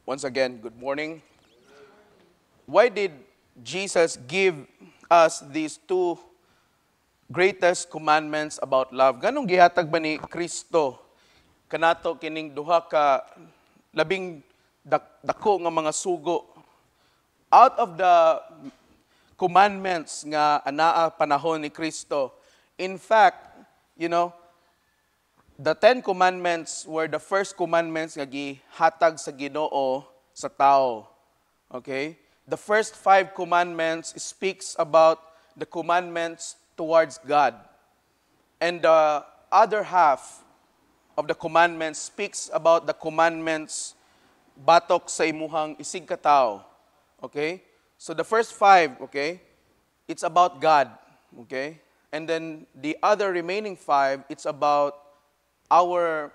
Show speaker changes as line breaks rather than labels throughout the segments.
Once again, good morning. Why did Jesus give us these two greatest commandments about love? Ganong gihatag ba ni Kristo kanato kining duha ka labing dako nga mga sugo? Out of the commandments nga anaa panahon ni Kristo, in fact, the Ten Commandments were the first commandments nga gihatag sa Ginoo sa tao. Okay? The first 5 commandments speaks about the commandments towards God. And the other half of the commandments speaks about the commandments batok sa imuhang isig ka tao. Okay? So the first 5, okay, it's about God. Okay? And then the other remaining 5, it's about our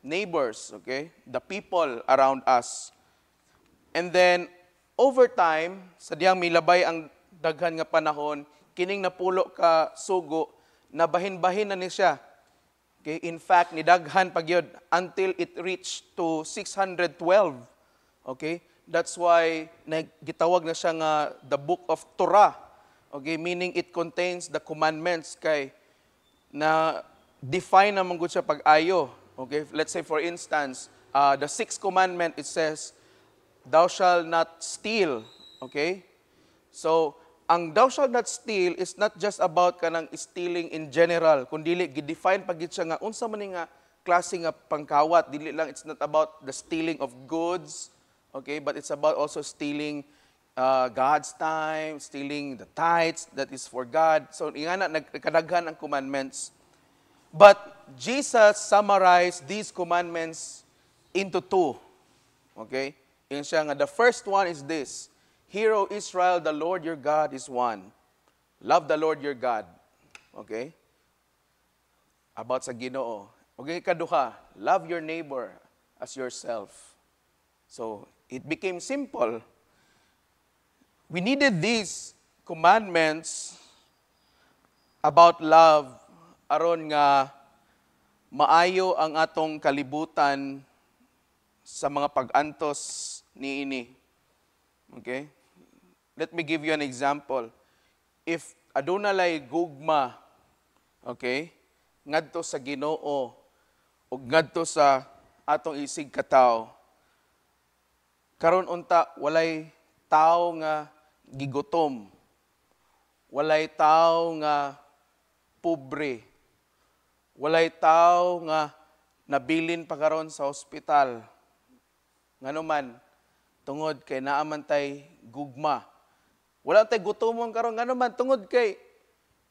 neighbors, okay? The people around us. And then, over time, sadyang milabay ang daghan nga panahon, kining napulo ka sugo, nabahin-bahin na ni siya. Okay? In fact, nidaghan pagyod until it reached to 612. Okay? That's why gitawag na siya nga the book of Torah. Okay? Meaning it contains the commandments kay na define naman gud siya pag-ayo. Okay? Let's say for instance, the 6th commandment, it says, thou shalt not steal. Okay? So, ang thou shalt not steal is not just about kanang stealing in general, kundi gi-define pag siya nga unsa man nga klase nga pangkawat. Dili lang, it's not about the stealing of goods, okay? But it's about also stealing God's time, stealing the tithes that is for God. So, ingana nagkadaghan ang commandments. But Jesus summarized these commandments into 2. Okay? Yung siya nga, the first one is this: Hear, O Israel, the Lord your God is one. Love the Lord your God. Okay? About sa Ginoo. Okay, kaduha, love your neighbor as yourself. So, it became simple. We needed these commandments about love aron nga maayo ang atong kalibutan sa mga pag-antos niini. Okay? Let me give you an example. If aduna lay gugma, okay, ngadto sa Ginoo o ngadto sa atong isig katawo, karon unta walay tao nga gigutom, walay tao nga pobre, walay tao nga nabilin pa karon sa ospital. Ngano man, tungod kay naaman tay gugma. Wala tay gutomon karon, ngano man tungod kay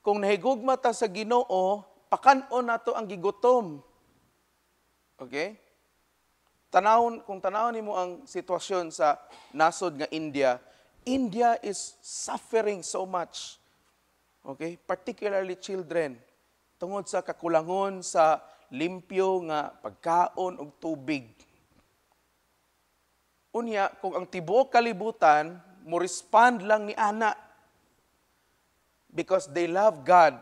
kung nahigugma ta sa Ginoo, pakan-on nato ang gigutom. Okay? Kung tanawon nimo ang sitwasyon sa nasod nga India, India is suffering so much. Okay? Particularly children. Tungod sa kakulangon sa limpyo nga pagkaon ug tubig. Unya, kung ang tibuok kalibutan, mo respond lang ni ana because they love God,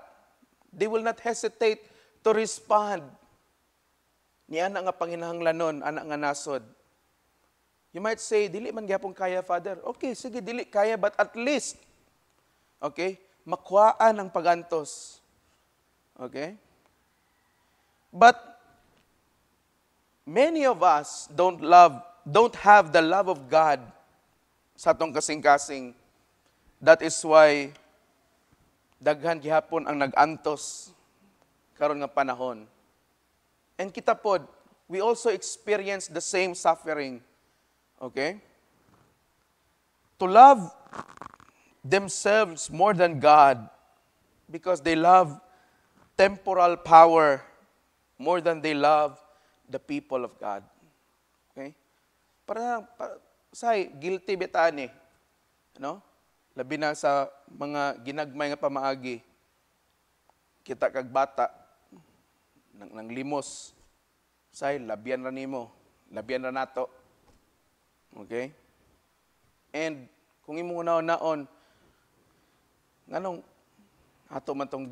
they will not hesitate to respond ni ana nga panginahanglanon, ana nga nasod. You might say, dili man gyapon kaya, Father. Okay, sige, dili kaya, but at least, okay, makuhaan ang pagantos. Okay? But many of us don't have the love of God sa atong kasing-kasing. That is why daghan gihapon ang nagantos karon nga panahon. And kita pod, we also experience the same suffering. Okay? To love themselves more than God because they love temporal power more than they love the people of God. Okay? Say, guilty betani. Ano? Labi na sa mga ginagmay nga pamaagi. Kita kag bata nang limos. Say, labyan ra nimo. Labyan ra nato. Okay? And kung imo naon nganong ato man tong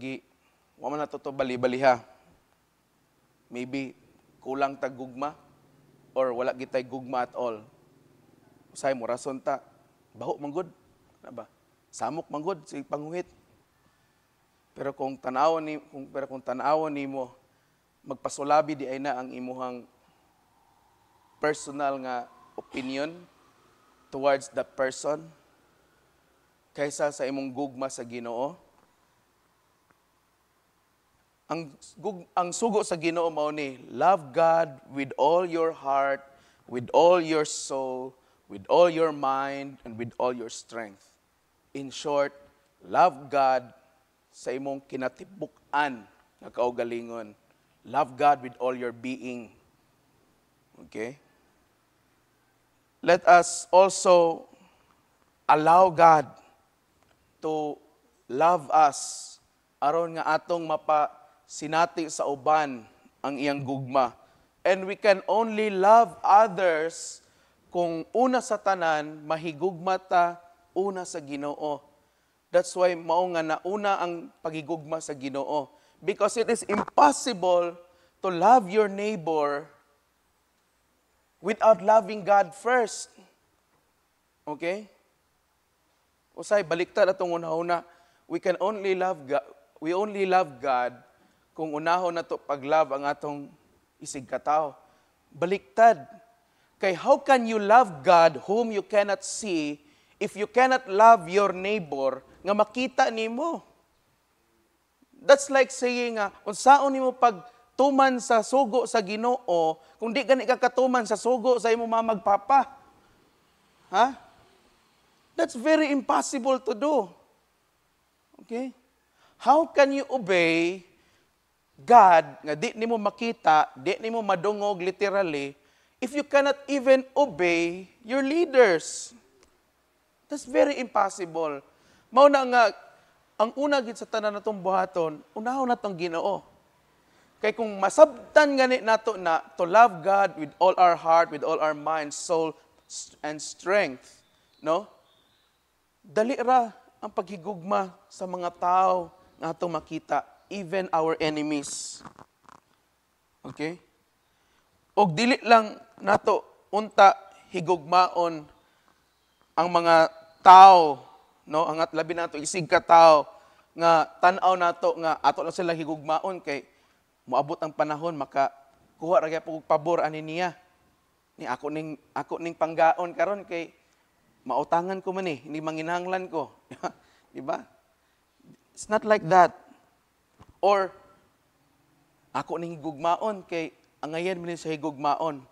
wa man nato to bali-baliha. Maybe kulang tag gugma or wala gitay gugma at all. Usay mo rason ta, baho manggod, na ba? Samok manggod si panguhit. Pero kung tanawon nimo, magpasulabi di ay na ang imuhang personal nga opinion towards that person kaysa sa imong gugma sa Ginoo. Ang sugo sa Ginoo mao ni, love God with all your heart, with all your soul, with all your mind, and with all your strength. In short, love God sa imong kinatibuk-an nga kaugalingon. Love God with all your being. Okay? Let us also allow God to love us aron nga atong sinati sa uban ang iyang gugma. And we can only love others kung una sa tanan, mahigugma ta una sa Ginoo. That's why mao nga nauna ang pagigugma sa Ginoo. Because it is impossible to love your neighbor without loving God first. Okay? Usay, baliktad atong una-una. We only love God kung unahon na to pag-love ang atong isig katao. Baliktad. Kay how can you love God whom you cannot see if you cannot love your neighbor nga makita nimo? That's like saying unsaon nimo pagtuman sa sugo sa Ginoo kung di gani ka katuman sa sugo sa imong mamagpapa. Ha? That's very impossible to do. Okay? How can you obey God nga di nimo makita, di nimo madungog literally, if you cannot even obey your leaders? That's very impossible. Mao na nga ang una gid sa tanan natong buhaton, unahon natong Ginoo. Kay kung masabtan gani nato na to love God with all our heart, with all our mind, soul, and strength, no? Dali ra ang paghigugma sa mga tao nga atong makita, even our enemies. Okay? Og dili lang nato unta higugmaon ang mga tao, no? Ang labi nato isig ka tao nga tan-aw nato nga ato lang sila higugmaon kay moabot ang panahon makakuha ra gyud og pabor ani niya. Ni ako ning panggaon karon kay mautangan ko man ni manginahanglan ko. Di ba? It's not like that. Or, ako ning higugmaon kay angayan man sa higugmaon.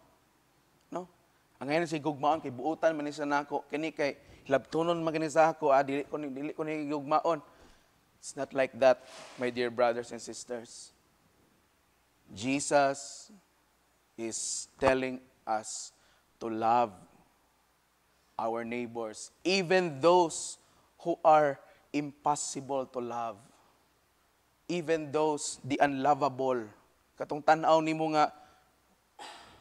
No? Angayan sa higugmaon kay buutan man sa nako. Kani kay labtunon man kani sa ako, dili ko ni higugmaon. It's not like that, my dear brothers and sisters. Jesus is telling us to love our neighbors, even those who are impossible to love. Even those, the unlovable. Katong tan-aw nimo nga,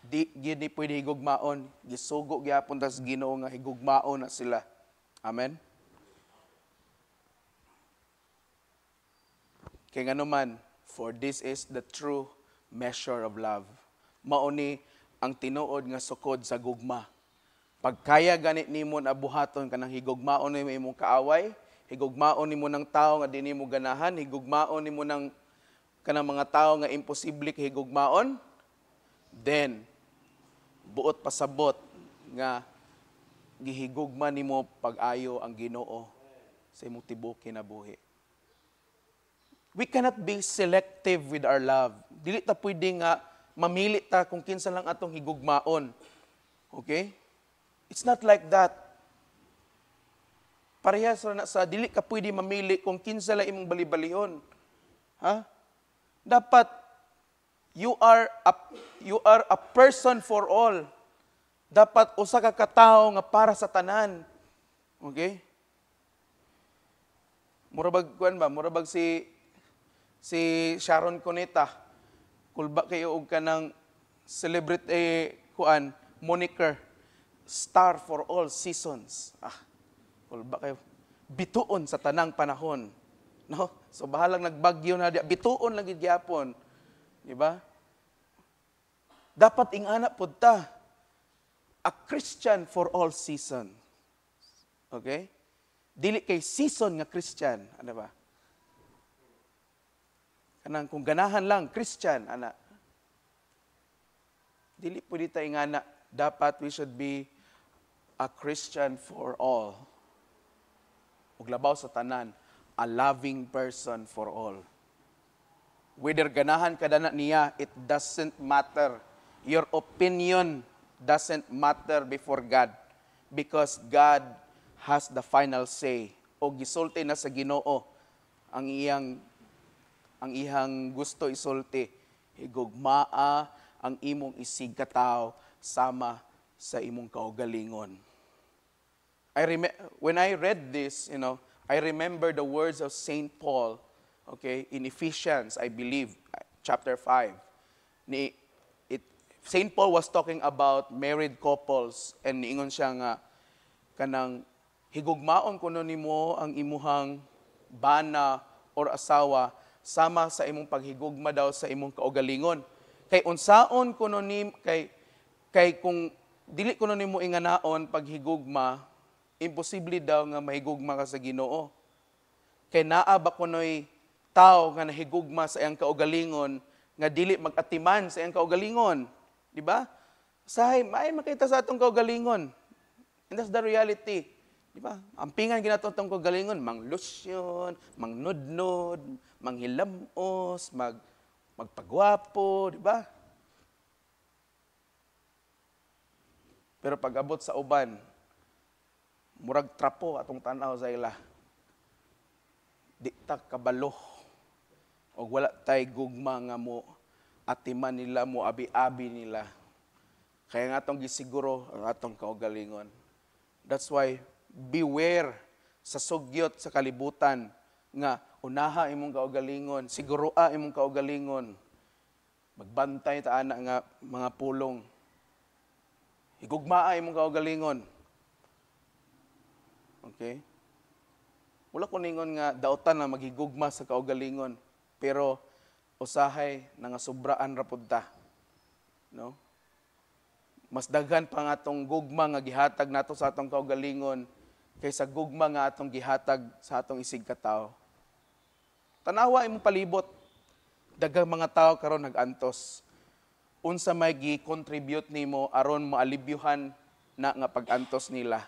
di gini pwede higugmaon. Gisugo gyapon tas Ginoo nga higugmaon na sila. Amen? Kaya nga naman, for this is the true measure of love. Mauni ang tinuod nga sukod sa gugma. Pagkaya ganit nimo na buhaton kanang higugmaon nimo imong kaaway, higugmaon nimo ng tao nga di nimo ganahan, higugmaon nimo ng kanang mga tao nga imposible higugmaon, then buot pasabot nga gihigugma nimo pag-ayo ang Ginoo sa imong tibuok kinabuhi. We cannot be selective with our love. Dili ta pwede nga mamili ta kung kinsa lang atong higugmaon. Okay? It's not like that. Parehas na sa dili ka pwede mamili kung kinsa lang imong balibalihon. Ha? Dapat you are a person for all. Dapat usa ka katawo nga para sa tanan. Okay? Murabag kuan ba? Murabag si Sharon Cuneta. Kulba kayo og kanang celebrity kuan moniker. Star for all seasons. Kulba kayo. Bituon sa tanang panahon. No? So bahalang nagbagyo na, bituon lang gid gyapon. Di ba? Dapat ingana pud ta. a Christian for all season. Okay? Dili kay season nga Christian, ano ba? Kanang kung ganahan lang Christian, ana. Dili pwede tayo nga na dapat we should be a Christian for all. Ug labaw sa tanan, a loving person for all. Whether ganahan ka na niya, it doesn't matter. Your opinion doesn't matter before God because God has the final say. O gisulti na sa Ginoo ang iyang gusto isulti. Higugmaa ang imong isigkataw sama sa imong kaugalingon. When I read this, I remember the words of Saint Paul, okay, in Ephesians, I believe, chapter 5. Saint Paul was talking about married couples and niingon siya nga kanang higugmaon kuno nimo ang imuhang bana or asawa sama sa imong paghigugma daw sa imong kaugalingon. Kay unsaon kuno kay kung dili kuno nimo inganaon paghigugma, imposible daw nga mahigugma ka sa Ginoo. Kay naa ba kunoy tao nga nahigugma sa iyang kaugalingon nga dili magatiman sa iyang kaugalingon, di ba? Sahay may makita sa atong kaugalingon. And that's the reality. Di ba? Ampingan ginato atong kaugalingon, manglusyon, mangnudnod, manghilamos, magpagwapo, di ba? Pero pag abot sa uban, murag trapo atong tanaw sa ila. Di ta kabalo. O wala tay gugma nga mo atiman nila mo abi-abi nila. Kaya nga atong gisiguro ang atong kaugalingon. That's why beware sa sugyot sa kalibutan nga unaha imong kaugalingon, siguroa imong kaugalingon. Magbantay ta ana nga mga pulong. Higugmaa imong kaugalingon. Okay? Wala ko ningon nga dautan na maghigugma sa kaugalingon, pero usahay nga sobraan ra pud ta. No? Mas daghan pa nga atong gugma nga gihatag nato sa atong kaugalingon kaysa gugma nga atong gihatag sa atong isigkatawo. Tanawa imong palibot, daghang mga tao karon nag-antos. Unsa may gi-contribute nimo aron maalibyuhan na nga pag-antos nila?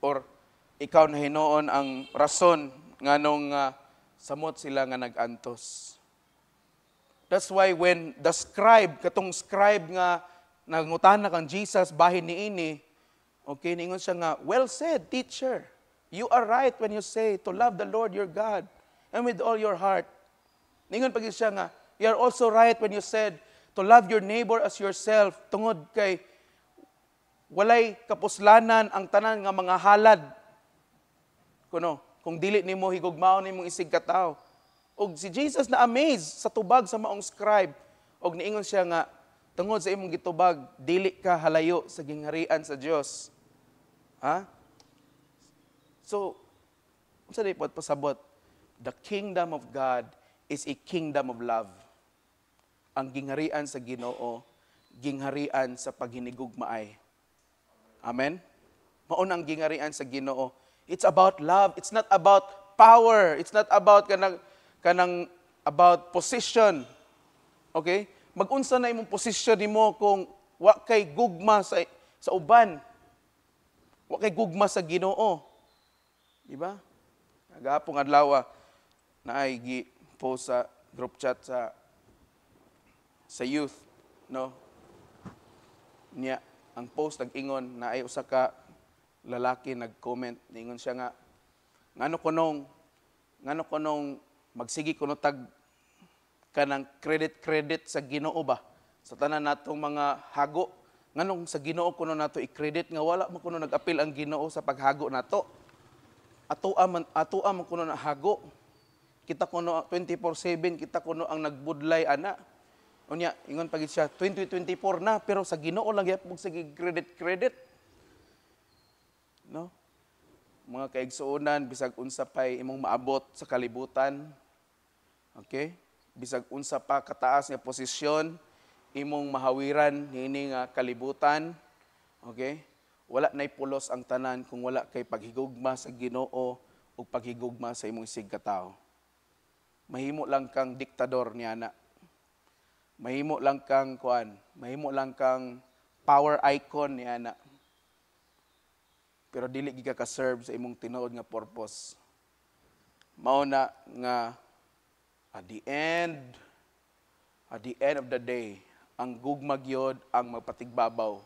Or ikaw na hinuon ang rason nganong samot sila nga nag-antos. That's why when the scribe, katong scribe nga nangutana kang Jesus bahin niini, okay, ningon siya nga, well said, teacher. You are right when you say to love the Lord your God and with all your heart. Ningon pag siya nga, you are also right when you said to love your neighbor as yourself. Tungod kay walay kapuslanan ang tanan nga mga halad. Kung dili nimo higugmaon nimong isigkataw. Og si Jesus na amazed sa tubag sa maong scribe. Og niingon siya nga, tungod sa imong gitubag, dili ka halayo sa gingharian sa Dios. Ha? So, unsa day pod pasabot? The kingdom of God is a kingdom of love. Ang gingharian sa Ginoo, gingharian sa paghinigugmaay. Amen? Mao ang gingharian sa Ginoo. It's about love. It's not about power. It's not about kanang about position. Okay? Mag-unsa na imong position nimo kung wa kay gugma sa uban. Wa kay gugma sa Ginoo. Di ba? Nagapong adlaw na ay gi-post sa group chat sa youth, no? Niya ang post nag-ingon na ay usa ka lalaki nag-comment, ningon siya nga ngano kunong magsigi kuno tag kanang credit sa Ginoo ba sa tanan natong mga hago, nganong sa Ginoo kuno nato i-credit nga wala mo kuno nag-apil ang Ginoo sa paghago nato. Atoa man kuno na hago. Kita kuno 24/7, kita kuno ang nagbudlay ana. Unya ingon pagit siya 2024 na pero sa Ginoo lang gyapon sige credit. No? Mga kaigsuonan bisag unsa pay imong maabot sa kalibutan. Okay? Bisag unsa pa kataas nga posisyon, imong mahawiran hini nga kalibutan, okay? Wala nay pulos ang tanan kung wala kay paghigugma sa Ginoo o paghigugma sa imong isig katawo. Mahimo lang kang diktador niya na. Mahimo lang kang mahimo lang kang power icon niya na. Pero dili gid ka serve sa imong tinuod nga purpose. Mao na nga at the end of the day, ang gugma gyud ang magpatigbabaw.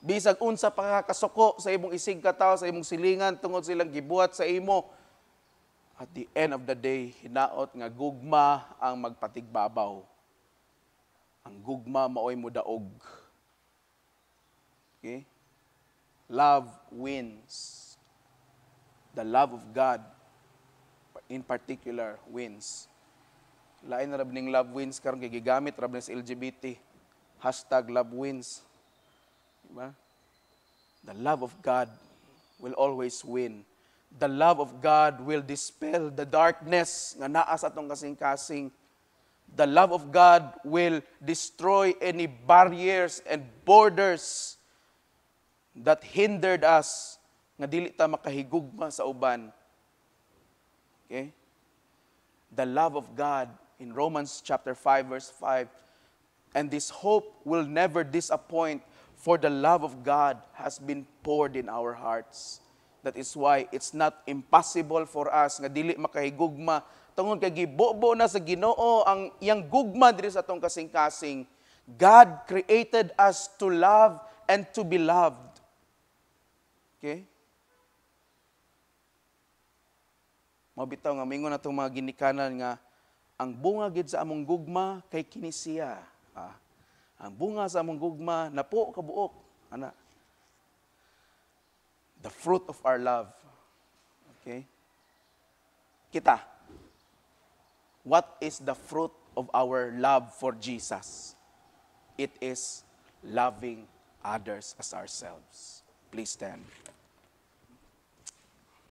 Bisag unsa pa kakasuko sa imong isig katawo, sa imong silingan tungod silang gibuhat sa imo, at the end of the day, hinaot nga gugma ang magpatigbabaw. Ang gugma maoy mudaog. Okay? Love wins. The love of God, in particular, wins. Lain na rab ning love wins karon kay gigamit rab sa LGBT. #LoveWins. Diba? The love of God will always win. The love of God will dispel the darkness nga naa sa atong kasing-kasing. The love of God will destroy any barriers and borders that hindered us nga dili ta makahigugma sa uban. Okay? The love of God in Romans chapter 5 verse 5. And this hope will never disappoint, for the love of God has been poured in our hearts. That is why it's not impossible for us nga dili makahigugma tungod kay gibobo na sa Ginoo ang iyang gugma diri sa atong kasing-kasing. God created us to love and to be loved. Okay? Mabitaw nga mingon natong mga ginikanan nga ang bunga gid sa among gugma kay kini siya. Ang bunga sa among gugma napo kabuok ana. The fruit of our love. Okay? Kita. What is the fruit of our love for Jesus? It is loving others as ourselves. Please stand.